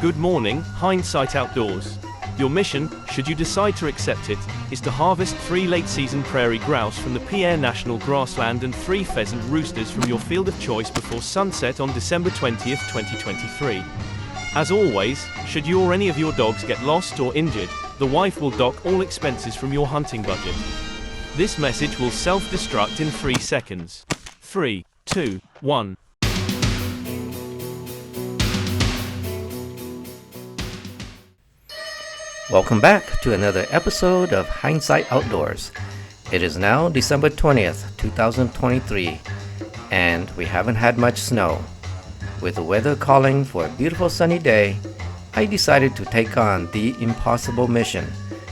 Good morning, Hindsight Outdoors. Your mission, should you decide to accept it, is to harvest 3 late-season prairie grouse from the Pierre National Grassland and 3 pheasant roosters from your field of choice before sunset on December 20th, 2023. As always, should you or any of your dogs get lost or injured, the wife will dock all expenses from your hunting budget. This message will self-destruct in 3 seconds. 3, 2, 1. Welcome back to another episode of Hindsight Outdoors. It is now December 20th, 2023, and we haven't had much snow. With the weather calling for a beautiful sunny day, I decided to take on the impossible mission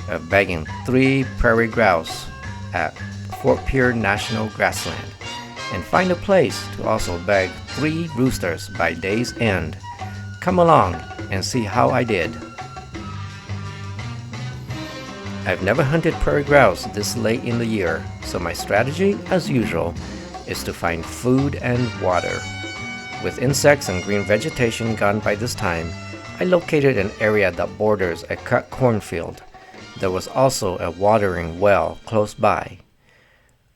of bagging 3 prairie grouse at Pierre National Grassland and find a place to also bag 3 roosters by day's end. Come along and see how I did. I've never hunted prairie grouse this late in the year, so my strategy, as usual, is to find food and water. With insects and green vegetation gone by this time, I located an area that borders a cut cornfield. There was also a watering well close by.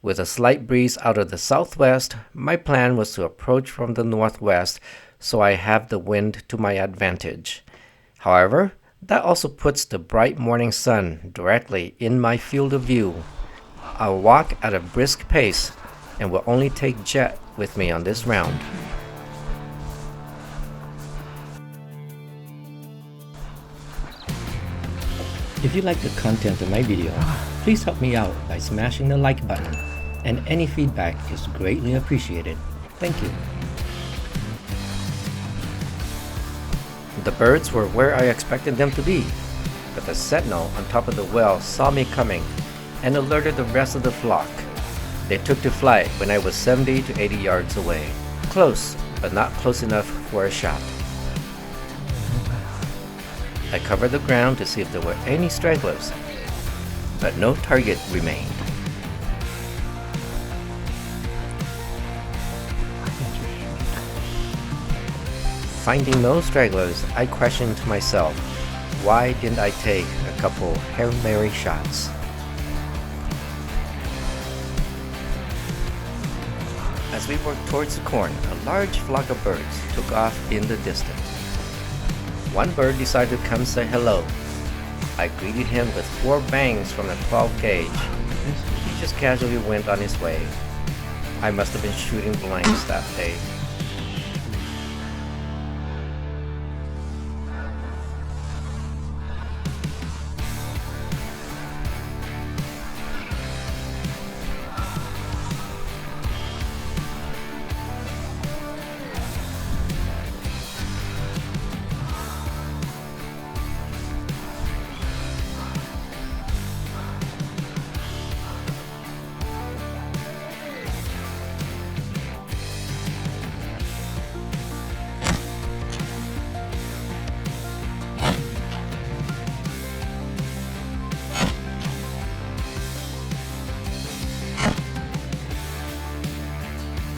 With a slight breeze out of the southwest, my plan was to approach from the northwest so I have the wind to my advantage. However, that also puts the bright morning sun directly in my field of view. I'll walk at a brisk pace and will only take Jet with me on this round. If you like the content of my video, please help me out by smashing the like button, and any feedback is greatly appreciated. Thank you. The birds were where I expected them to be, but the sentinel on top of the well saw me coming and alerted the rest of the flock. They took to flight when I was 70 to 80 yards away. Close, but not close enough for a shot. I covered the ground to see if there were any stragglers, but no target remained. Finding no stragglers, I questioned myself, why didn't I take a couple Hail Mary shots? As we worked towards the corn, a large flock of birds took off in the distance. One bird decided to come say hello. I greeted him with 4 bangs from the 12 gauge. He just casually went on his way. I must have been shooting blanks that day.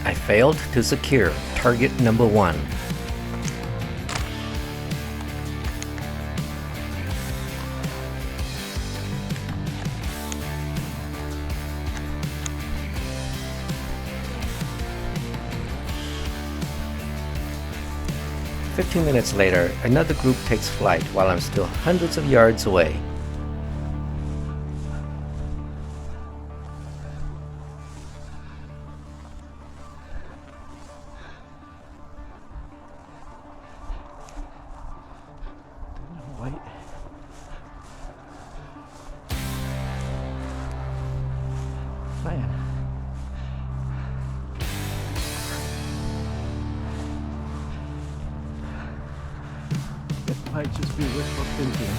I failed to secure target number 1. "15 minutes later, another group takes flight while I'm still hundreds of yards away. It might just be wishful thinking.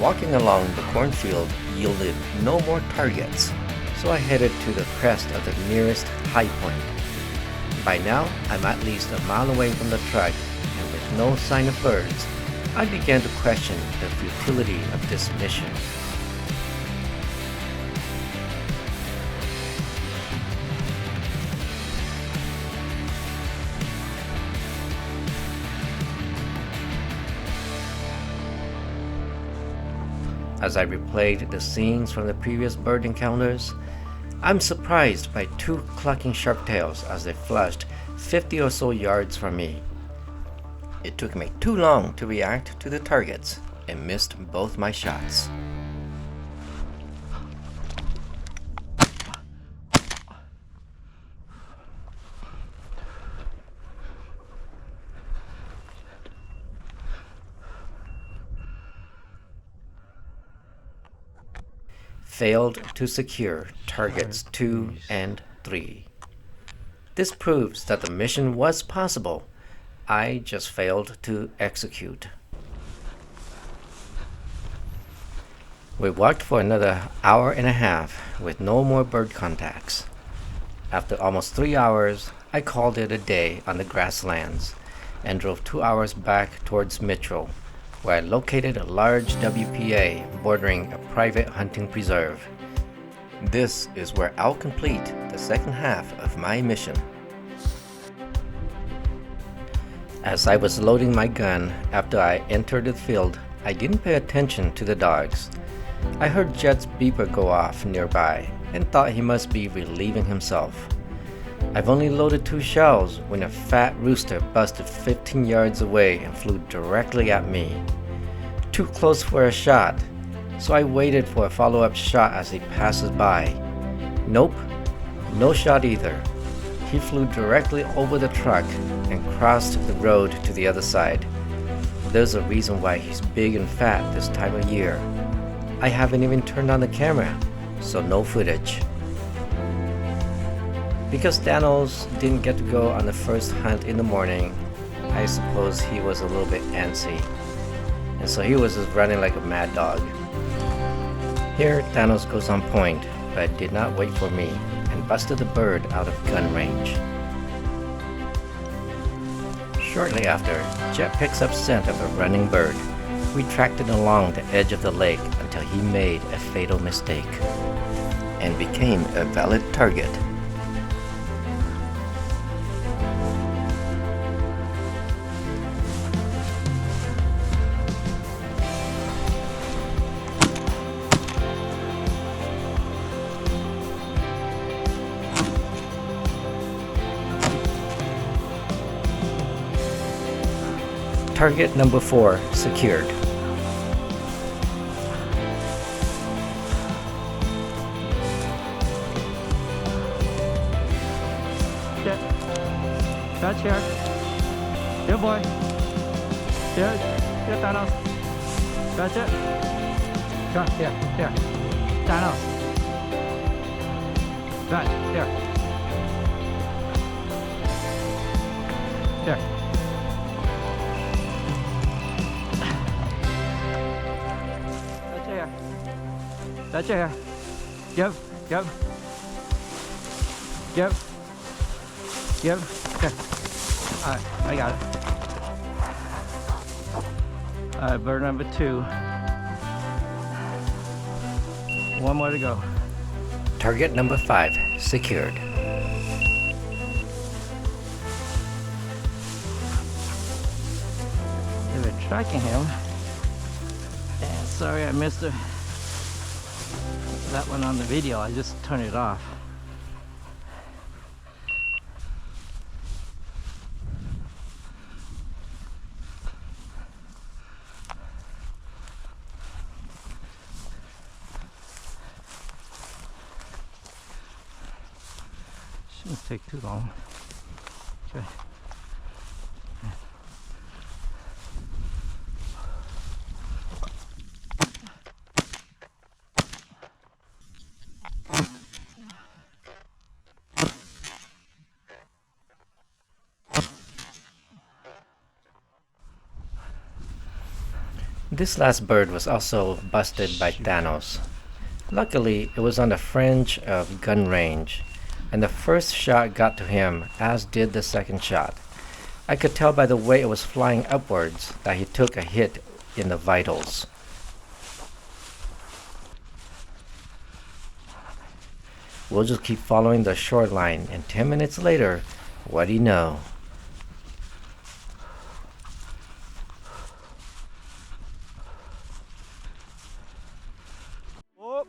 Walking along the cornfield yielded no more targets, so I headed to the crest of the nearest high point. By now, I'm at least a mile away from the truck, and with no sign of birds, I began to question the futility of this mission. As I replayed the scenes from the previous bird encounters, I'm surprised by two clucking sharptails as they flushed 50 or so yards from me. It took me too long to react to the targets and missed both my shots. Failed to secure targets 2 and 3. This proves that the mission was possible. I just failed to execute. We walked for another hour and a half with no more bird contacts. After almost 3 hours, I called it a day on the grasslands and drove 2 hours back towards Mitchell, where I located a large WPA bordering a private hunting preserve. This is where I'll complete the second half of my mission. As I was loading my gun after I entered the field, I didn't pay attention to the dogs. I heard Jed's beeper go off nearby and thought he must be relieving himself. I've only loaded 2 shells when a fat rooster busted 15 yards away and flew directly at me. Too close for a shot, so I waited for a follow-up shot as he passes by. Nope, no shot either. He flew directly over the truck and crossed the road to the other side. There's a reason why he's big and fat this time of year. I haven't even turned on the camera, so no footage. Because Danos didn't get to go on the first hunt in the morning, I suppose he was a little bit antsy, and so he was just running like a mad dog. Here, Danos goes on point, but did not wait for me and busted the bird out of gun range. Shortly after, Jet picks up scent of a running bird. We tracked it along the edge of the lake until he made a fatal mistake and became a valid target. Target number 4 secured. Jet. That's here. Here, boy. Here. Here, Thanos. That's it. Come, here. Thanos. Right, here. Here. That's it here. Give. Here. Alright, I got it. Alright, bird number 2. One more to go. Target number 5 secured. They were tracking him. And sorry I missed that one on the video. I just turned it off. Shouldn't take too long. Okay. This last bird was also busted by Thanos. Luckily, it was on the fringe of gun range, and the first shot got to him, as did the second shot. I could tell by the way it was flying upwards that he took a hit in the vitals. We'll just keep following the shoreline, and 10 minutes later, what do you know? Oh.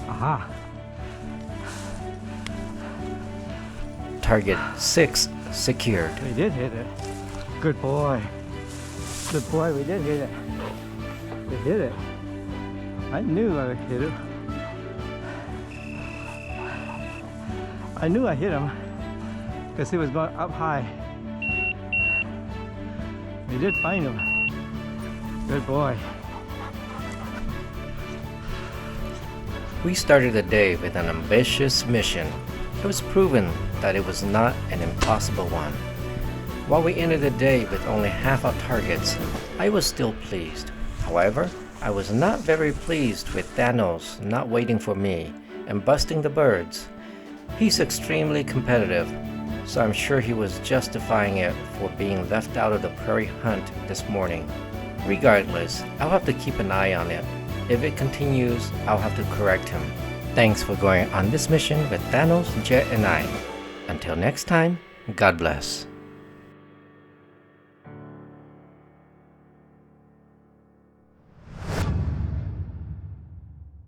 Aha. Target 6 secured. We did hit it. Good boy. Good boy, we did hit it. We hit it. I knew I would hit him. I knew I hit him because he was going up high. We did find him. Good boy. We started the day with an ambitious mission. It was proven that it was not an impossible one. While we ended the day with only half our targets, I was still pleased. However, I was not very pleased with Thanos not waiting for me and busting the birds. He's extremely competitive, so I'm sure he was justifying it for being left out of the prairie hunt this morning. Regardless, I'll have to keep an eye on it. If it continues, I'll have to correct him. Thanks for going on this mission with Thanos, Jet, and I. Until next time, God bless.